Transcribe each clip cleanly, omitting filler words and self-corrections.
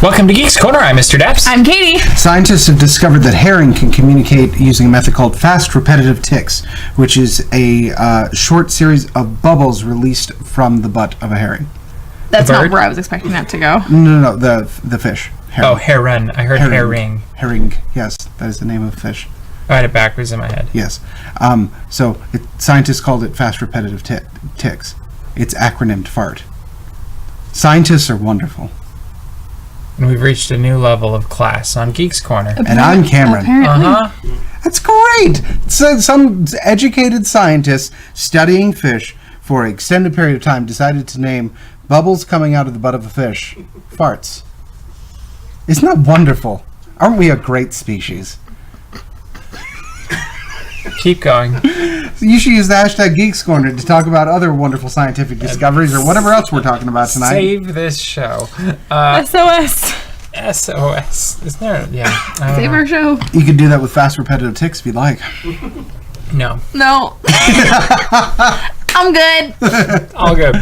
Welcome to Geeks Corner. I'm Mr. DAPs. I'm Katie. Scientists have discovered that herring can communicate using a method called fast repetitive ticks, which is a short series of bubbles released from the butt of a herring. That's not where I was expecting that to go. No, the fish. Herring. Oh, heron. I heard herring. Herring, yes, that is the name of the fish. I had it backwards in my head. Yes. Scientists called it fast repetitive ticks. It's acronymed FART. Scientists are wonderful. And we've reached a new level of class on Geeks Corner. And I'm Cameron. Apparently. That's great! So some educated scientists studying fish for an extended period of time decided to name bubbles coming out of the butt of a fish farts. Isn't that wonderful? Aren't we a great species? Keep going. You should use the hashtag Geeks Corner to talk about other wonderful scientific discoveries or whatever else we're talking about tonight. Save this show. SOS. SOS. Isn't there? Yeah. Save our show. You could do that with fast repetitive ticks if you'd like. No. No. I'm good. All good.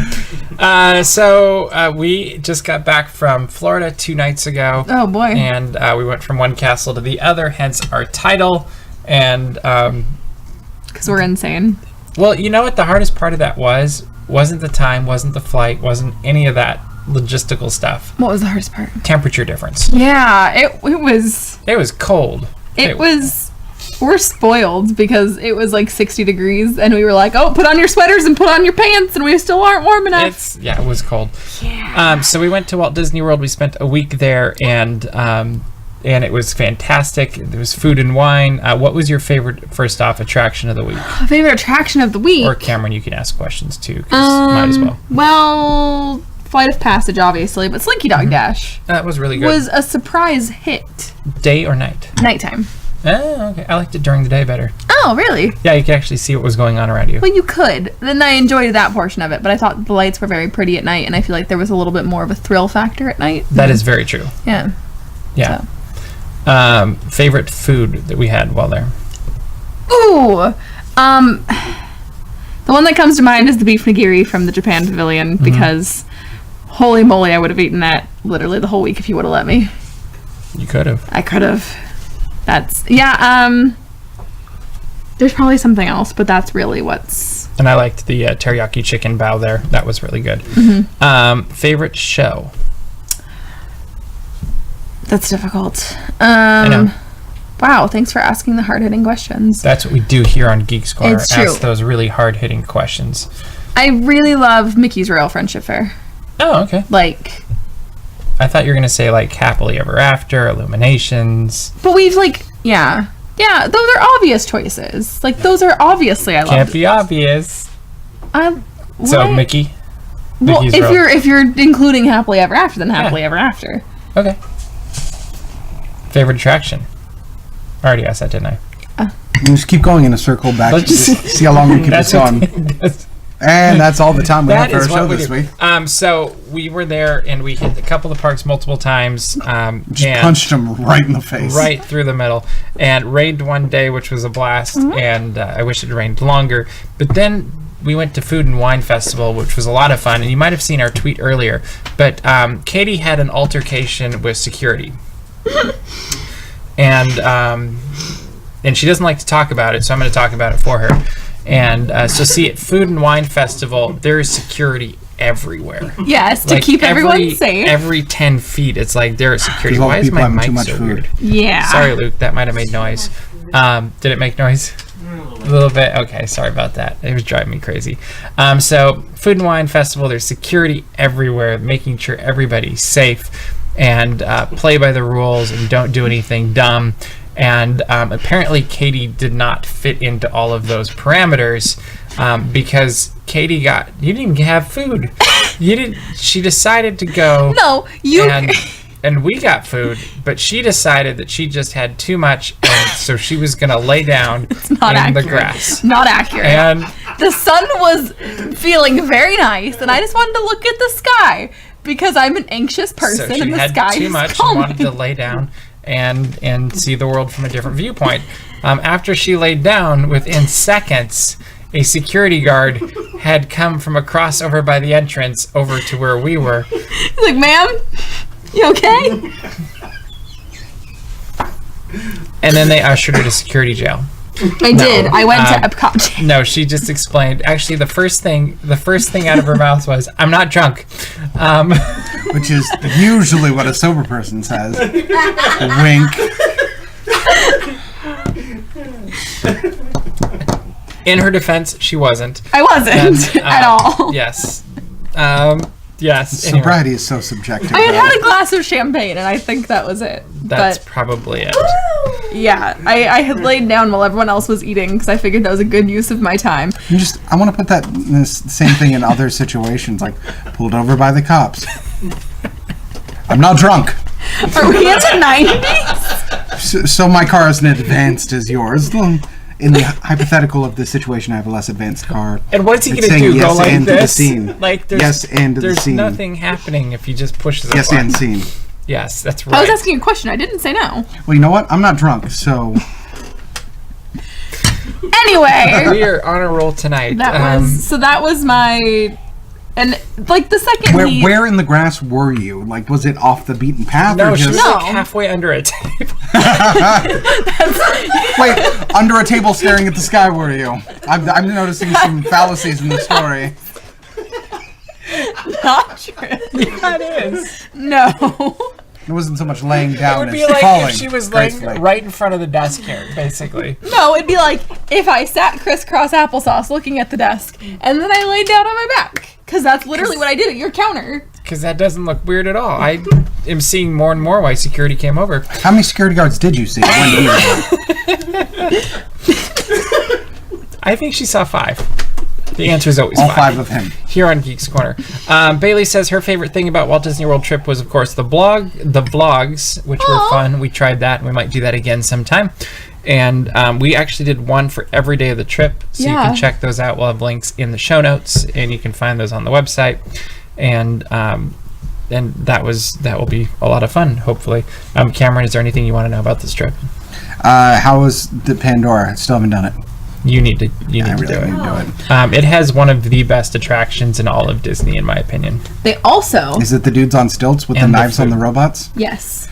So we just got back from Florida 2 nights ago. Oh, boy. And we went from one castle to the other, hence our title. And because we're insane. well, you know what the hardest part of that wasn't the time, wasn't the flight, wasn't any of that logistical stuff. What was the hardest part? Temperature difference. Yeah, it was. It was cold. It was. We're spoiled because it was like 60 degrees, and we were like, "Oh, put on your sweaters and put on your pants," and we still aren't warm enough. It was cold. Yeah. So we went to Walt Disney World. We spent a week there, and it was fantastic. There was food and wine. What was your favorite, first off, attraction of the week? Favorite attraction of the week? Or Cameron, you can ask questions too, 'cause might as well. Well, Flight of Passage, obviously, but Slinky Dog Dash That was really good. was a surprise hit. Day or night? Nighttime. Oh, okay. I liked it during the day better. Oh, really? Yeah, you could actually see what was going on around you. Well, you could. Then I enjoyed that portion of it, but I thought the lights were very pretty at night, and I feel like there was a little bit more of a thrill factor at night. That is very true. Yeah. Yeah. So. Favorite food that we had while there? Ooh! The one that comes to mind is the beef nigiri from the Japan Pavilion, because holy moly, I would have eaten that literally the whole week if you would have let me. You could have. I could have. There's probably something else, but that's really what's... And I liked the teriyaki chicken bao there. That was really good. Favorite show? That's difficult. I know. Wow, thanks for asking the hard-hitting questions. That's what we do here on Geeks Corner. It's true. Ask those really hard-hitting questions. I really love Mickey's Royal Friendship Fair. Oh, okay. Like... I thought you were going to say, like, Happily Ever After, Illuminations. But we've, like... Yeah, those are obvious choices. Like, those are obviously I love. Can't be obvious. So, Mickey? Well, Mickey's Royal. if you're including Happily Ever After, then Happily Ever After. Okay. Favorite attraction? I already asked that, didn't I? You just keep going in a circle back to see how long we keep this on. And that's all the time we have for our show this week. So we were there, and we hit a couple of parks multiple times. Just punched him right in the face. Right through the middle. And rained one day, which was a blast, and I wish it rained longer. But then we went to Food and Wine Festival, which was a lot of fun, and you might have seen our tweet earlier. But Katie had an altercation with security. And she doesn't like to talk about it, so I'm going to talk about it for her. And so see, at Food and Wine Festival, there is security everywhere. Yes, to keep everyone safe. Every 10 feet, it's like there is security. Why is my mic so weird? Yeah. Sorry, Luke, that might have made noise. Did it make noise? A little bit? Okay, sorry about that. It was driving me crazy. So Food and Wine Festival, there's security everywhere, making sure everybody's safe and play by the rules and don't do anything dumb. And apparently Katie did not fit into all of those parameters because Katie you didn't even have food. She decided to go. No, and we got food, but she decided that she just had too much, and so she was going to lay down the grass. Not accurate. And the sun was feeling very nice, and I just wanted to look at the sky because I'm an anxious person, so she and the had sky too is much calming. and wanted to lay down and see the world from a different viewpoint. After she laid down, within seconds, a security guard had come from across over by the entrance over to where we were. He's like, ma'am, You okay? And then they ushered her to security jail. I did. I went to Epcot jail. No, she just explained. Actually, the first thing out of her mouth was, "I'm not drunk," Which is usually what a sober person says. Wink. In her defense, she wasn't. I wasn't at all. Yes. Yes. Anyway, Sobriety is so subjective. I had a glass of champagne, and I think that was it. that's But probably it. yeah, I had laid down while everyone else was eating because I figured that was a good use of my time. I want to put that same thing in other situations, like pulled over by the cops. I'm not drunk. Are we into 90s? So my car isn't advanced as yours. In the hypothetical of the situation, I have a less advanced car. And what's he It's gonna do? saying Go yes like and to the this? scene. Like there's, Yes and to the there's scene. nothing happening if you just push the Yes button. and scene. Yes, that's right. I was asking a question. I didn't say no. Well, you know what? I'm not drunk, so Anyway, We are on a roll tonight. that was my, and like the second where in the grass were you? Like, was it off the beaten path? No, or she was just No. like halfway under a table. wait under a table staring at the sky? Were you? I'm noticing some fallacies in the story. not true. Yeah, it is. No. It wasn't so much laying It down would as be like falling. if she was laying gracefully. right in front of the desk here, basically. No, it'd be like if I sat crisscross applesauce looking at the desk and then I laid down on my back. Because that's literally what I did at your counter. Because that doesn't look weird at all. I am seeing more and more why security came over. How many security guards did you see? I think she saw 5. The answer is always All 5. 5 of him. Here on Geeks Corner. Bailey says her favorite thing about Walt Disney World trip was, of course, the vlogs, which were fun. We tried that, and we might do that again sometime. And we actually did one for every day of the trip, so you can check those out. We'll have links in the show notes, and you can find those on the website. And that will be a lot of fun, hopefully. Cameron, is there anything you want to know about this trip? How was the Pandora? Still haven't done it. You need to do Need it. to do it. It has one of the best attractions in all of Disney, in my opinion. They also, Is it the dudes on stilts with the And the knives on food. the robots? yes,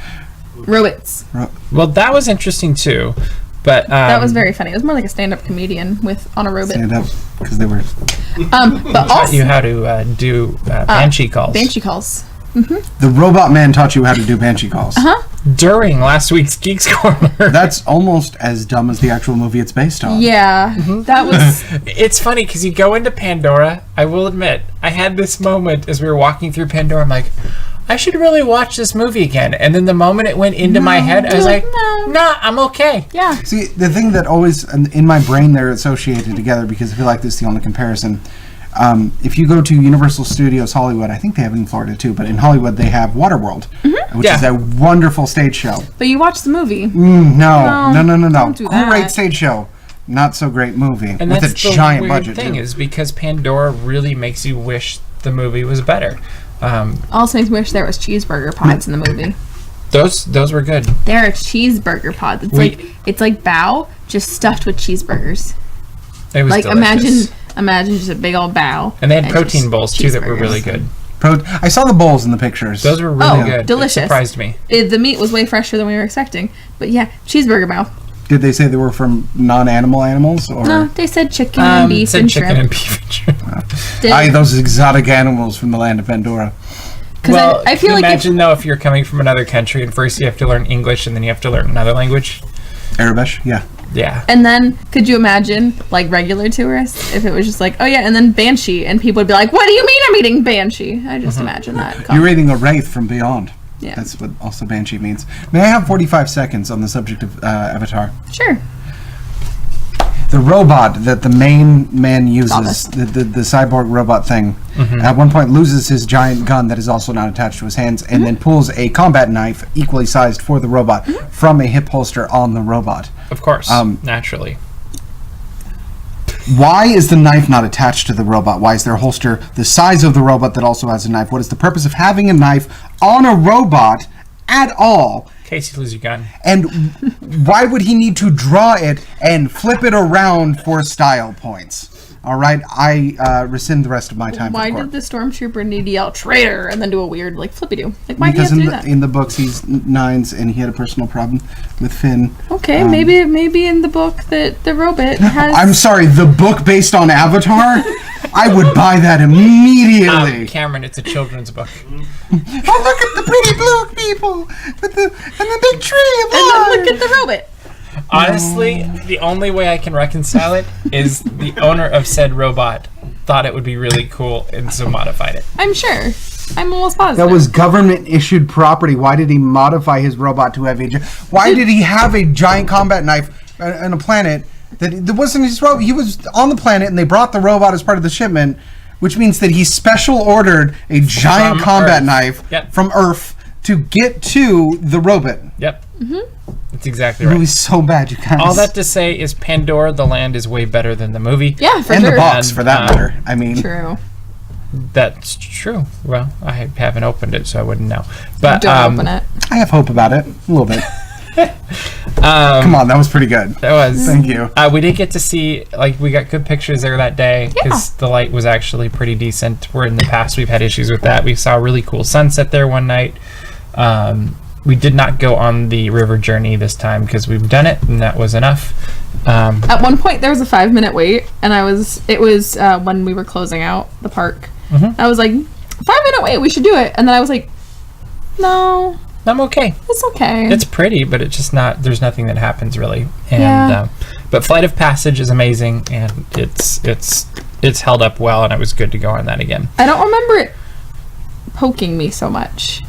robots. Well, that was interesting too, but That was very funny. It was more like a stand-up comedian on a robot. Stand up because they were. But taught also you how to do banshee calls banshee calls. The robot man taught you how to do banshee calls. during last week's Geeks Corner. That's almost as dumb as the actual movie it's based on. Yeah, that was. It's funny because you go into Pandora. I will admit, I had this moment as we were walking through Pandora. I'm like, I should really watch this movie again. And then the moment it went into my head, I was like, no. nah, I'm okay. Yeah. See, the thing that always in my brain they're associated together because I feel like this is the only comparison. If you go to Universal Studios Hollywood, I think they have it in Florida too, but in Hollywood they have Waterworld, which is a wonderful stage show. But you watched the movie. No. don't do that. Great stage show, not so great movie And with that's a the giant weird budget. thing too. is because Pandora really makes you wish the movie was better. Also makes me wish there was cheeseburger pods in the movie. Those were good. There are cheeseburger pods. It's like bao, just stuffed with cheeseburgers. It was Like delicious. imagine just a big old bao. And they had protein just bowls too that were cheeseburgers. really good. I saw the bowls in the pictures. Those were really good. delicious. It surprised me. The meat was way fresher than we were expecting. But yeah, cheeseburger bao. Did they say they were from non-animal animals or? No, they said chicken and beef said and chicken shrimp. and beef and shrimp. Those exotic animals from the land of Pandora. Well, I feel like imagine though if you're coming from another country and first you have to learn English and then you have to learn another language. Arabic, yeah. Yeah. and then could you imagine like regular tourists if it was just like, oh yeah, and then banshee, and people would be like, what do you mean I'm eating banshee? I just imagine that. You're eating a wraith from beyond. Yeah. That's what also banshee means. May I have 45 seconds on the subject of Avatar? Sure. The robot that the main man uses, Thomas. the cyborg robot thing, at one point loses his giant gun that is also not attached to his hands, and then pulls a combat knife equally sized for the robot from a hip holster on the robot. Of course. Naturally. Why is the knife not attached to the robot? Why is there a holster the size of the robot that also has a knife? What is the purpose of having a knife on a robot at all case you lose your gun. And why would he need to draw it and flip it around for style points? All right, I rescind the rest of my time. Why for the did the stormtrooper need to yell "traitor" and then do a weird like flippy do? Like, why do you Because have to do that? in the books he's 9s and he had a personal problem with Finn. Okay, maybe in the book that the robot has. I'm sorry, the book based on Avatar? I would buy that immediately. Cameron, it's a children's book. Oh, look at the pretty blue people with the big tree of and then life. look at the robot. Honestly, the only way I can reconcile it is the owner of said robot thought it would be really cool and so modified it. I'm sure. I'm almost positive. That was government issued property. Why did he modify his robot to have why did he have a giant combat knife on a planet that wasn't his robot? He was on the planet and they brought the robot as part of the shipment, which means that he special ordered a giant From combat Earth. knife from Earth to get to the robot. Yep. Mm-hmm. That's exactly The right. movie's so bad, you guys. All that to say is Pandora, the land is way better than the movie. Yeah, for and sure. the box, And, for that matter. I mean, True. That's true. Well, I haven't opened it, so I wouldn't know. But Don't open it. I have hope about it. A little bit. Come on, that was pretty good. That was. Thank you. We did get to see, we got good pictures there that day because the light was actually pretty decent. Where in the past we've had issues with that. We saw a really cool sunset there one night. We did not go on the river journey this time because we've done it and that was enough. At one point, there was a 5-minute wait, and it was when we were closing out the park. Mm-hmm. I was like, 5-minute wait, we should do it. And then I was like, no, I'm okay. it's okay. It's pretty, but it's just not. There's nothing that happens really. And Yeah. but Flight of Passage is amazing, and it's held up well, and it was good to go on that again. I don't remember it poking me so much.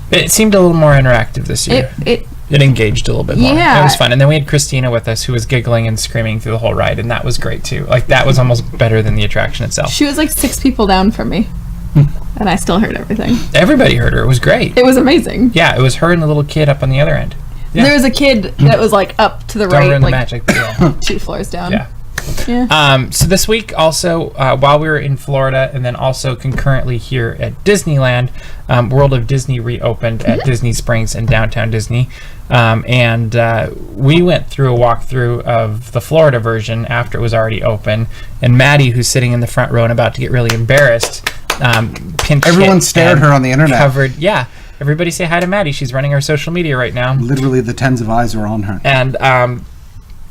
It seemed a little more interactive this year. It It engaged a little bit more. Yeah. It was fun. And then we had Christina with us who was giggling and screaming through the whole ride, and that was great too. That was almost better than the attraction itself. She was like 6 people down from me, and I still heard everything. Everybody heard her. It was great. It was amazing. Yeah, it was her and the little kid up on the other end. Yeah. There was a kid that was like up to the Don't right, ruin the like magic. But yeah. 2 floors down. Yeah. Yeah. So this week also, while we were in Florida and then also concurrently here at Disneyland, World of Disney reopened at Disney Springs and Downtown Disney. And we went through a walkthrough of the Florida version after it was already open. And Maddie, who's sitting in the front row and about to get really embarrassed, pinched Everyone it stared and her on the internet. Covered, yeah. Everybody say hi to Maddie. She's running our social media right now. Literally, the tens of eyes were on her.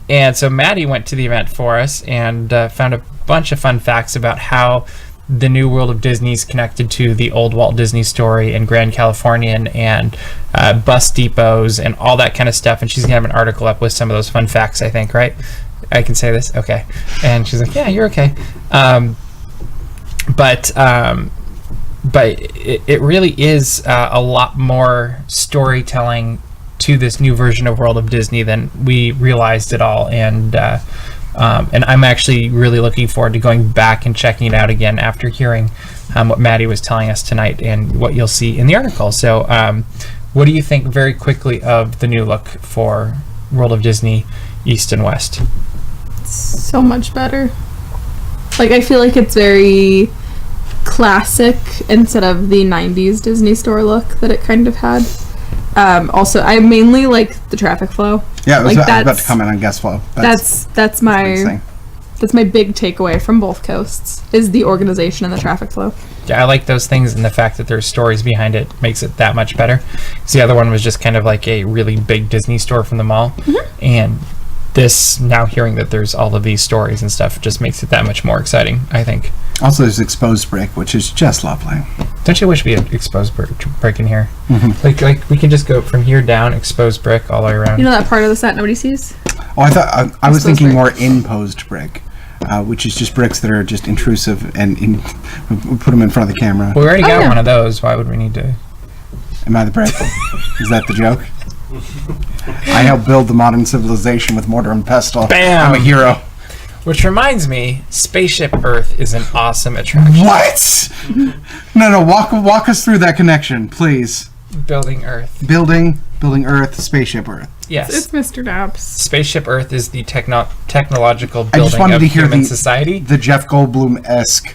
And so Maddie went to the event for us and found a bunch of fun facts about how the new World of Disney is connected to the old Walt Disney Story and Grand Californian and bus depots and all that kind of stuff. And she's going to have an article up with some of those fun facts, I think, right? I can say this? Okay. And she's like, yeah, you're okay. But it really is a lot more storytelling to this new version of World of Disney than we realized at all, and I'm actually really looking forward to going back and checking it out again after hearing what Maddie was telling us tonight and what you'll see in the article. So what do you think very quickly of the new look for World of Disney East and West? So much better. I feel like it's very classic instead of the 90s Disney store look that it kind of had. Also, I mainly like the traffic flow. Yeah, I was about to comment on guest flow. That's my big takeaway from both coasts is the organization and the traffic flow. Yeah, I like those things, and the fact that there's stories behind it makes it that much better. Because the other one was just kind of like a really big Disney store from the mall, and this, now hearing that there's all of these stories and stuff, just makes it that much more exciting, I think. Also, there's exposed brick, which is just lovely. Don't you wish we had exposed brick in here? Like we can just go from here down, exposed brick all the way around. You know that part of the set nobody sees? Oh, I thought I was thinking brick. more imposed brick, which is just bricks that are just intrusive and we put them in front of the camera. We already got yeah. one of those. Why would we need to? Am I the brick? Is that the joke? I helped build the modern civilization with mortar and pestle. Bam! I'm a hero. Which reminds me, Spaceship Earth is an awesome attraction. What? No, walk us through that connection, please. Building Earth. Building Earth, Spaceship Earth. Yes. It's Mr. DAPs. Spaceship Earth is the technological I just building wanted of to hear human society. the Jeff Goldblum-esque,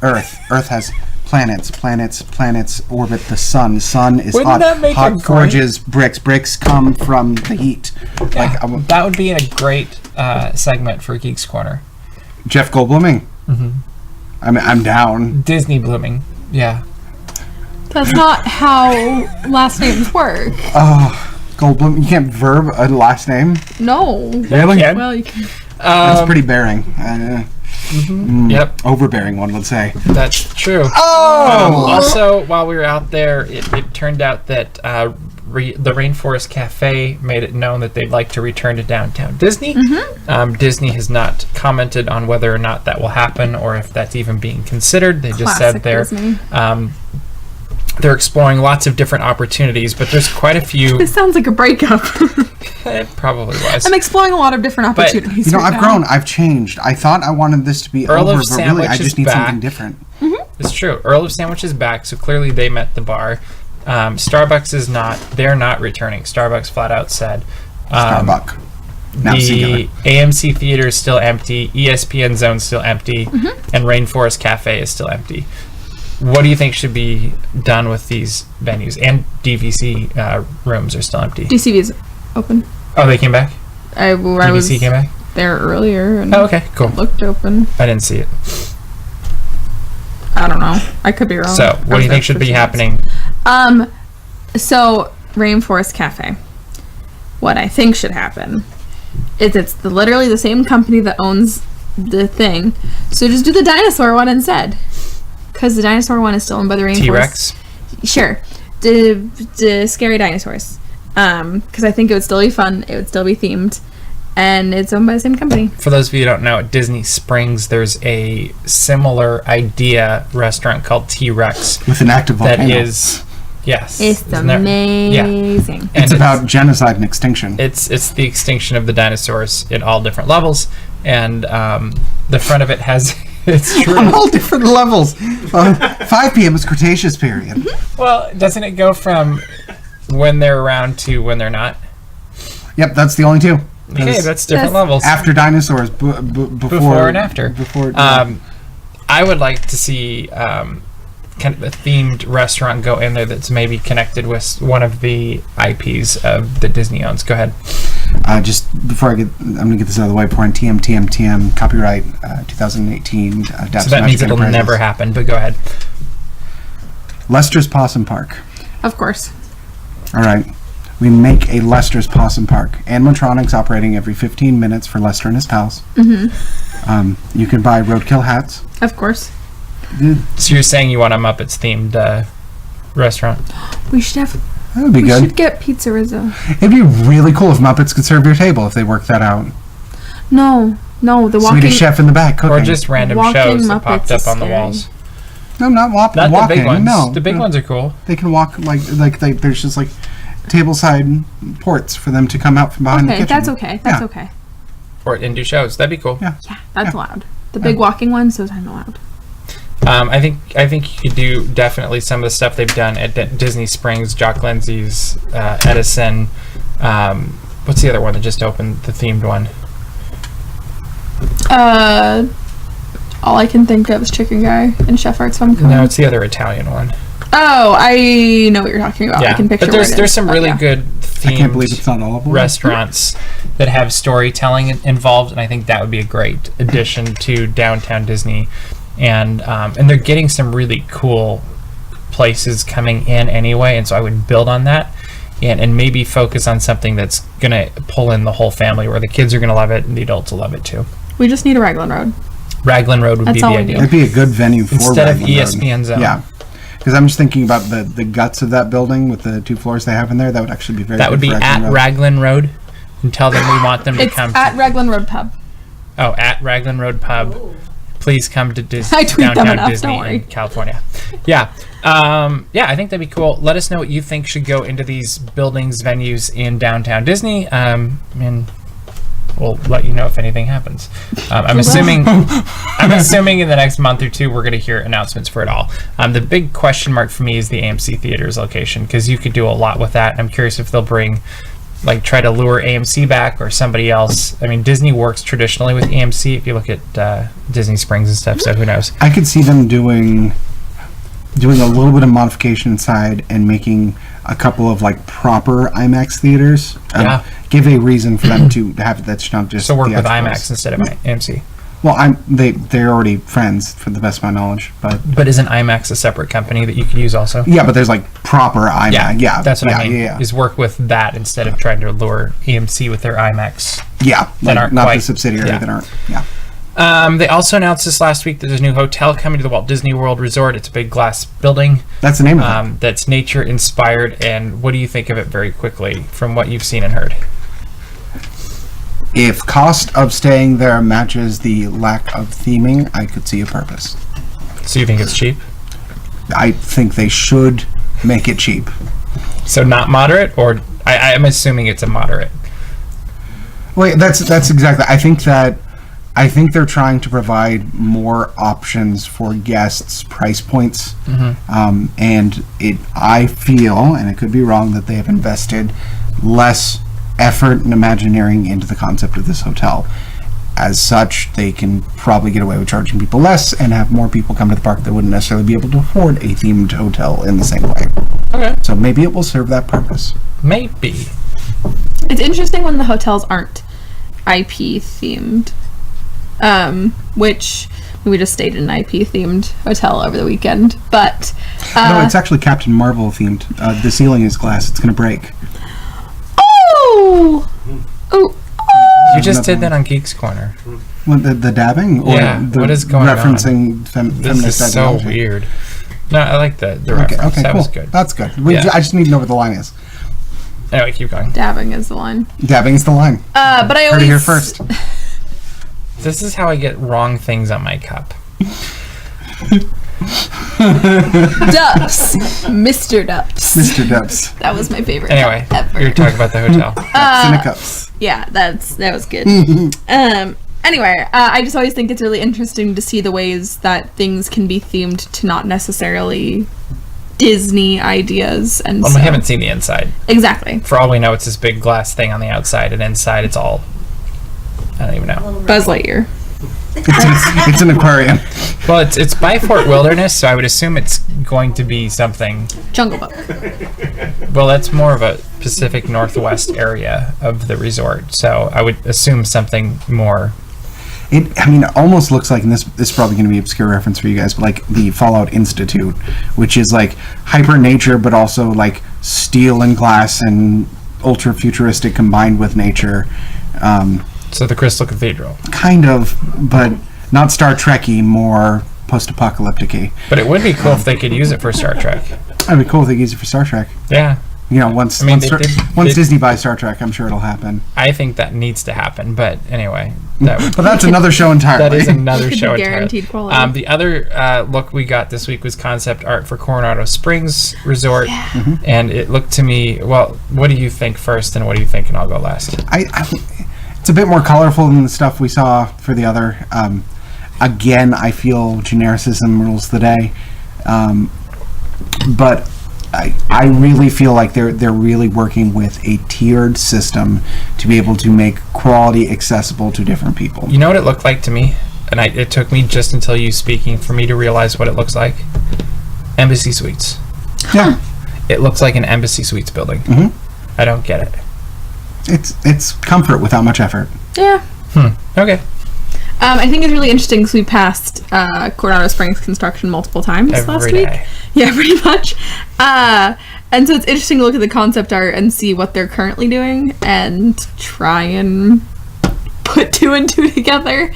Earth. Earth has Planets orbit the sun. Sun is Wouldn't hot. that make a Hot great- forges bricks. Bricks come from the heat. Yeah, that would be a great segment for Geeks Corner. Jeff Goldbluming. Mm-hmm. I'm down. Disney blooming. Yeah. That's not how last names work. Oh, Goldblum. You can't verb a last name. No. Really? Yeah. Well, you can. That's pretty bearing. Yep. Overbearing, one would say. That's true. Oh! Also, while we were out there, it turned out that the Rainforest Cafe made it known that they'd like to return to downtown Disney. Disney has not commented on whether or not that will happen or if that's even being considered. They just said they're exploring lots of different opportunities, but there's quite a few. This sounds like a breakup. It probably was. I'm exploring a lot of different But, opportunities. You know, right I've now. grown. I've changed. I thought I wanted this to be Earl over, of but really, I Sandwich just is need back. something different. It's true. Earl of Sandwich is back, so clearly they met the bar. Starbucks is not. They're not returning. Starbucks flat out said. Starbuck. Now The singular. AMC Theater is still empty. ESPN Zone's still empty. And Rainforest Cafe is still empty. What do you think should be done with these venues? And DVC rooms are still empty. DCV's open. Oh, they came back? I was DVC came back? there earlier and Oh, okay, cool. it looked open. I didn't see it. I don't know. I could be wrong. So, I what do was you there think should for be 2 happening? months. So Rainforest Cafe. What I think should happen is it's literally the same company that owns the thing. So just do the dinosaur one instead. Because the dinosaur one is still owned by the Rainforest. T-Rex? Sure. The scary dinosaurs. Because I think it would still be fun. It would still be themed. And it's owned by the same company. For those of you who don't know, at Disney Springs, there's a similar idea restaurant called T-Rex. With an active volcano. That is, yes. It's Isn't that- amazing. And It's about genocide and extinction. It's the extinction of the dinosaurs at all different levels, and the front of it has. It's On true. all different levels. 5 p.m. is Cretaceous period. Well, doesn't it go from when they're around to when they're not? Yep, that's the only 2. Okay, that's different Yes. levels. After dinosaurs, Before and after. Before. I would like to see kind of a themed restaurant go in there that's maybe connected with one of the IPs of the Disney owns. Go ahead. Just before I'm going to get this out of the way. Pouring TM copyright 2018. DAPs So that means Magic it'll Enterprises. never happen, but go ahead. Lester's Possum Park. Of course. All right. We make a Lester's Possum Park. Animatronics operating every 15 minutes for Lester and his pals. You can buy roadkill hats. Of course. So you're saying you want a Muppets themed restaurant? We should have. That would be We good. should get Pizzerizza. It'd be really cool if Muppets could serve your table if they worked that out. No, the walking. Swedish chef in the back cooking. Or just random Walking shows that Muppets popped is up on the scary. walls? No, not Not walking. the big ones. No, The big no. ones are cool. They can walk there's just like tableside ports for them to come out from behind the Okay, kitchen. that's okay. That's Yeah. okay. Or and do shows. That'd be cool. Yeah. Yeah, that's allowed. The big walking ones, those aren't allowed. I think you could do definitely some of the stuff they've done at Disney Springs, Jock Lindsay's, Edison. What's the other one that just opened? The themed one. All I can think of is Chicken Guy and Chef Art's Homecoming. No, it's the other Italian one. Oh, I know what you're talking about. I can picture but there's where it there's is, some but really yeah. good I can't believe it's themed not all of them. restaurants that have storytelling involved, and I think that would be a great addition to downtown Disney. And they're getting some really cool places coming in anyway, and so I would build on that and maybe focus on something that's gonna pull in the whole family, where the kids are gonna love it and the adults will love it too. We just need a Raglan Road. Raglan Road would That's be all the we idea. need. It'd be a good venue for Instead of Raglan Road. ESPN Zone. Yeah. Because I'm just thinking about the guts of that building with the 2 floors they have in there. That would actually be very That good would be for at Road. Raglan Road, and tell them we want them to It's come. at Raglan Road Pub. At Raglan Road Pub. Please come to I tweet them downtown enough, Disney don't worry. in California. Yeah. I think that'd be cool. Let us know what you think should go into these buildings, venues in downtown Disney. And we'll let you know if anything happens. I'm assuming in the next month or 2 we're going to hear announcements for it all. The big question mark for me is the AMC Theaters location, because you could do a lot with that. And I'm curious if they'll try to lure AMC back or somebody else. I mean, Disney works traditionally with AMC if you look at Disney Springs and stuff, so who knows? I could see them doing doing a little bit of modification inside and making a couple of like proper IMAX theaters. Give a reason for them to have that's not just So work with theatricals. IMAX instead of AMC. Well, they're already friends, for the best of my knowledge, But isn't IMAX a separate company that you could use also? yeah, but there's like proper IMAX. Yeah, that's what I mean. Yeah. Is work with that instead of trying to lure AMC with their IMAX. Yeah, that like, aren't not quite- the subsidiary yeah. that aren't. Yeah. They also announced this last week that there's a new hotel coming to the Walt Disney World Resort. It's a big glass building That's the name of it. that's nature inspired. And what do you think of it very quickly from what you've seen and heard? If cost of staying there matches the lack of theming, I could see a purpose. So you think it's cheap? I think they should make it cheap. So not moderate, or I'm assuming it's a moderate. Wait, that's exactly. I think they're trying to provide more options for guests' price points, and I feel, and I could be wrong, that they have invested less effort and imagineering into the concept of this hotel. As such, they can probably get away with charging people less and have more people come to the park that wouldn't necessarily be able to afford a themed hotel in the same way. Okay. So maybe it will serve that purpose. Maybe. It's interesting when the hotels aren't IP themed, which we just stayed in an IP themed hotel over the weekend. But No, it's actually Captain Marvel themed. The ceiling is glass. It's going to break. oh, You just did that on Geeks Corner. What, the dabbing? Or Yeah, the what is going on? referencing This feminist is so ideology? weird. No, I like the Okay, reference. okay, That cool. was good. That's good. Yeah. I just need to know what the line is. Anyway, keep going. dabbing is the line. Dabbing is the line. But I Heard always it here first. This is how I get wrong things on my cup. Dups, Mr. Dups. Mr. Dubs. That was my favorite. Anyway, cup ever. you're talking about the hotel. Cinecups. Yeah, that was good. Anyway, I just always think it's really interesting to see the ways that things can be themed to not necessarily Disney ideas, and Well, so, we haven't seen the inside. exactly. For all we know, it's this big glass thing on the outside, and inside it's all... I don't even know. Buzz Lightyear. It's an aquarium. Well, it's by Fort Wilderness, so I would assume it's going to be something... Jungle Book. Well, that's more of a Pacific Northwest area of the resort, so I would assume something more... It almost looks like, and this is probably going to be an obscure reference for you guys, but like the Fallout Institute, which is like hyper nature, but also like steel and glass and ultra futuristic combined with nature. So the Crystal Cathedral. Kind of, but not Star Trek-y, more post-apocalyptic-y. But it would be cool if they could use it for Star Trek. That'd be cool if they use it for Star Trek. Yeah. Once I mean, once Disney buys Star Trek, I'm sure it'll happen. I think that needs to happen, but anyway. But that's another show entirely. That is another Could show be entirely. guaranteed quality. The other look we got this week was concept art for Coronado Springs Resort, and it looked to me. Well, what do you think first, and what do you think? And I'll go last. It's a bit more colorful than the stuff we saw for the other. Again, I feel genericism rules the day, but I really feel like they're really working with a tiered system to be able to make quality accessible to different people. You know what it looked like to me, and it took me just until you speaking for me to realize what it looks like. Embassy Suites. Yeah, It looks like an Embassy Suites building. I don't get it. it's comfort without much effort. Yeah. Okay. I think it's really interesting because we passed Coronado Springs construction multiple times last Every week. day. Yeah, pretty much. And so it's interesting to look at the concept art and see what they're currently doing and try and put two and two together.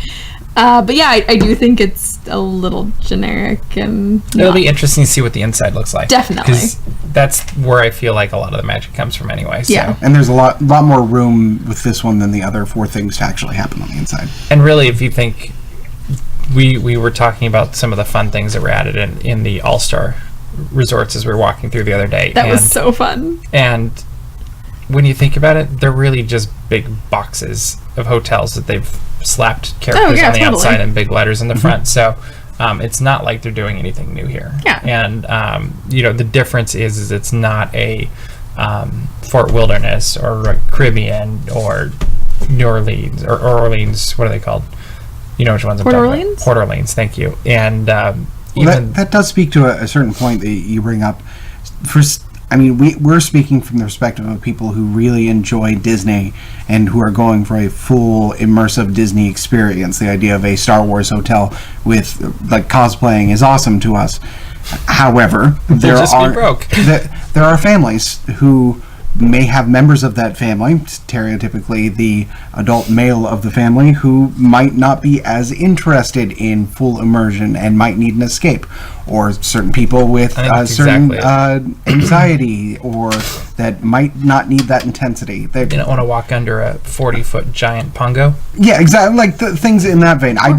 But yeah, I do think it's a little generic and It'll be interesting to see what the inside looks like. Definitely. Because that's where I feel like a lot of the magic comes from anyway. So. Yeah. And there's a lot more room with this one than the other for things to actually happen on the inside. And really, if you think, we were talking about some of the fun things that were added in the All-Star resorts as we were walking through the other day. That was so fun. And when you think about it, they're really just big boxes of hotels that they've slapped characters on the totally. outside and big letters in the front. So it's not like they're doing anything new here. Yeah. And the difference is it's not a Fort Wilderness or a Caribbean or New Orleans or Orleans. What are they called? You know which ones I'm Port talking Orleans? about. Port Orleans. Thank you. And even that does speak to a certain point that you bring up. We're speaking from the perspective of people who really enjoy Disney and who are going for a full immersive Disney experience. The idea of a Star Wars hotel with like cosplaying is awesome to us. However, there are families who may have members of that family, stereotypically the adult male of the family, who might not be as interested in full immersion and might need an escape, or certain people with certain anxiety, or that might not need that intensity. They don't want to walk under a 40-foot giant pongo. Yeah, exactly, like the things in that vein. I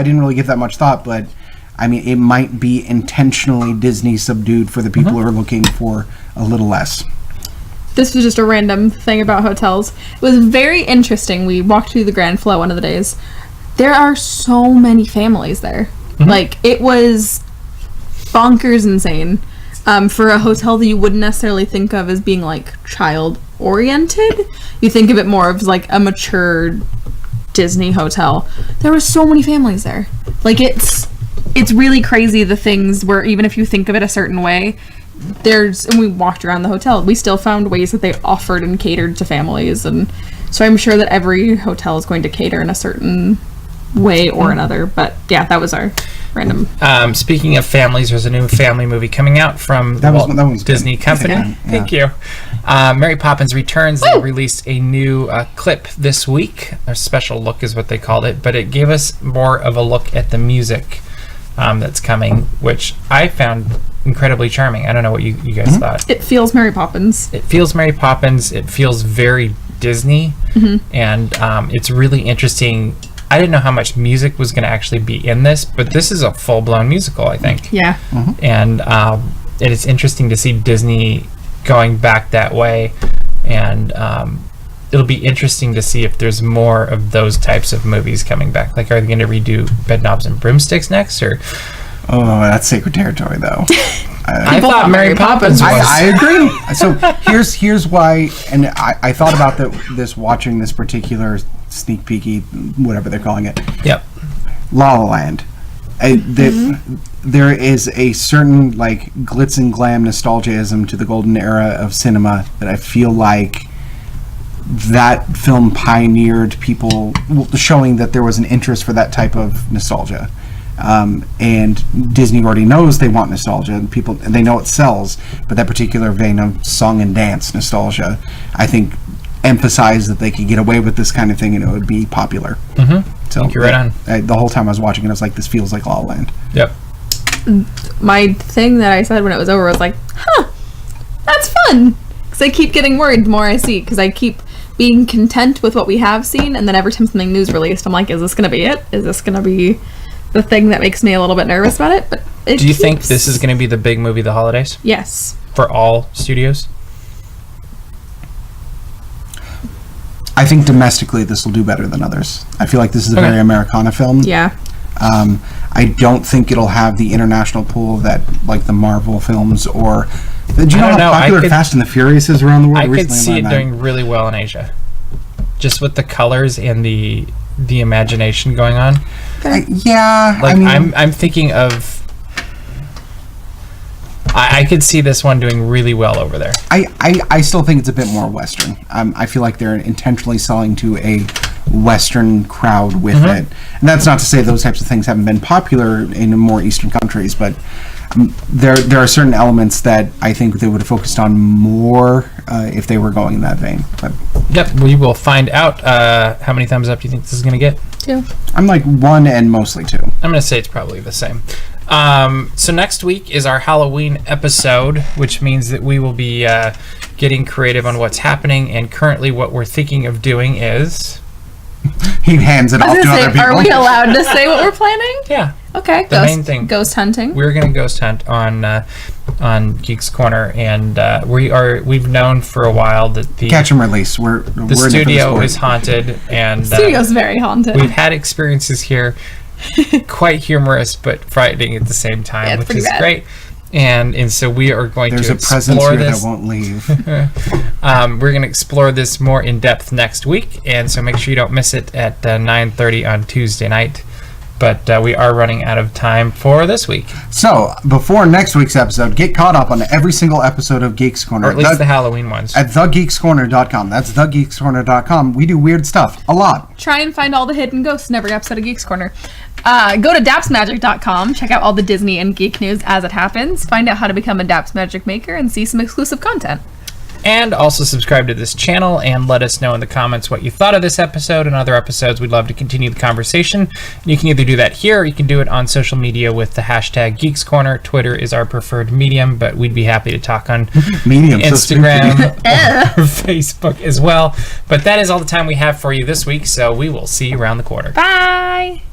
didn't really give that much thought, but it might be intentionally Disney subdued for the people who are looking for a little less. This was just a random thing about hotels. It was very interesting. We walked through the Grand Flow one of the days. There are so many families there. Like, it was bonkers insane. For a hotel that you wouldn't necessarily think of as being, like, child-oriented. You think of it more of, like, a mature Disney hotel. There were so many families there. Like, it's really crazy, the things where even if you think of it a certain way, and we walked around the hotel, we still found ways that they offered and catered to families, and so I'm sure that every hotel is going to cater in a certain way or another. But yeah, that was our random. Speaking of families, there's a new family movie coming out from the Walt Disney Company. Yeah. Thank you. Mary Poppins Returns. They released a new clip this week. A special look is what they called it, but it gave us more of a look at the music that's coming, which I found incredibly charming. I don't know what you guys thought. It feels Mary Poppins. It feels Mary Poppins. It feels very Disney, and it's really interesting. I didn't know how much music was going to actually be in this, but this is a full-blown musical, I think. Yeah. And it's interesting to see Disney going back that way, and it'll be interesting to see if there's more of those types of movies coming back. Like, are they going to redo Bedknobs and Broomsticks next, or? Oh, that's sacred territory, though. I thought Mary Poppins was. I agree. So here's why, and I thought about this watching this particular sneak peeky, whatever they're calling it. Yep. La La Land. There is a certain like glitz and glam nostalgiaism to the golden era of cinema that I feel like that film pioneered people, showing that there was an interest for that type of nostalgia. And Disney already knows they want nostalgia, and they know it sells, but that particular vein of song and dance nostalgia, I think, emphasized that they could get away with this kind of thing and it would be popular. So I think you're right on. The whole time I was watching it, I was like, this feels like La La Land. Yep. My thing that I said when it was over was like, that's fun, because I keep getting worried the more I see, because I keep being content with what we have seen, and then every time something new's released, I'm like, is this going to be it? Is this going to be the thing that makes me a little bit nervous about it? But do you think this is going to be the big movie of the holidays? Yes. For all studios? I think domestically this will do better than others. I feel like this is a very Americana film. Yeah. I don't think it'll have the international pull that like the Marvel films or. Do you know how popular Fast and the Furious is around the world? I could see it doing really well in Asia, just with the colors and the imagination going on. Yeah, like I'm thinking of. I could see this one doing really well over there. I still think it's a bit more Western. I feel like they're intentionally selling to a Western crowd with it. And that's not to say those types of things haven't been popular in more Eastern countries, but there are certain elements that I think they would have focused on more if they were going in that vein. But yep, we will find out. How many thumbs up do you think this is going to get? 2. I'm like 1 and mostly 2. I'm going to say it's probably the same. So next week is our Halloween episode, which means that we will be getting creative on what's happening, and currently what we're thinking of doing is... He hands it off to other people. Are we allowed to say what we're planning? Yeah. Okay. The main thing. Ghost hunting. We're going to ghost hunt on Geeks Corner, and we've known for a while that the catch and release. The studio is haunted, and the studio's very haunted. We've had experiences here, quite humorous but frightening at the same time, which is bad. Great. And so we are going to explore this. There's a presence here that won't leave. We're going to explore this more in depth next week, and so make sure you don't miss it at 9:30 on Tuesday night. But we are running out of time for this week. So, before next week's episode, get caught up on every single episode of Geeks Corner. Or at least the Halloween ones. At thegeekscorner.com. That's thegeekscorner.com. We do weird stuff. A lot. Try and find all the hidden ghosts in every episode of Geeks Corner. Go to dapsmagic.com. Check out all the Disney and geek news as it happens. Find out how to become a Daps Magic maker and see some exclusive content. And also subscribe to this channel and let us know in the comments what you thought of this episode and other episodes. We'd love to continue the conversation. You can either do that here or you can do it on social media with the hashtag Geeks Corner. Twitter is our preferred medium, but we'd be happy to talk on Medium, Instagram or Facebook as well. But that is all the time we have for you this week, so we will see you around the corner. Bye!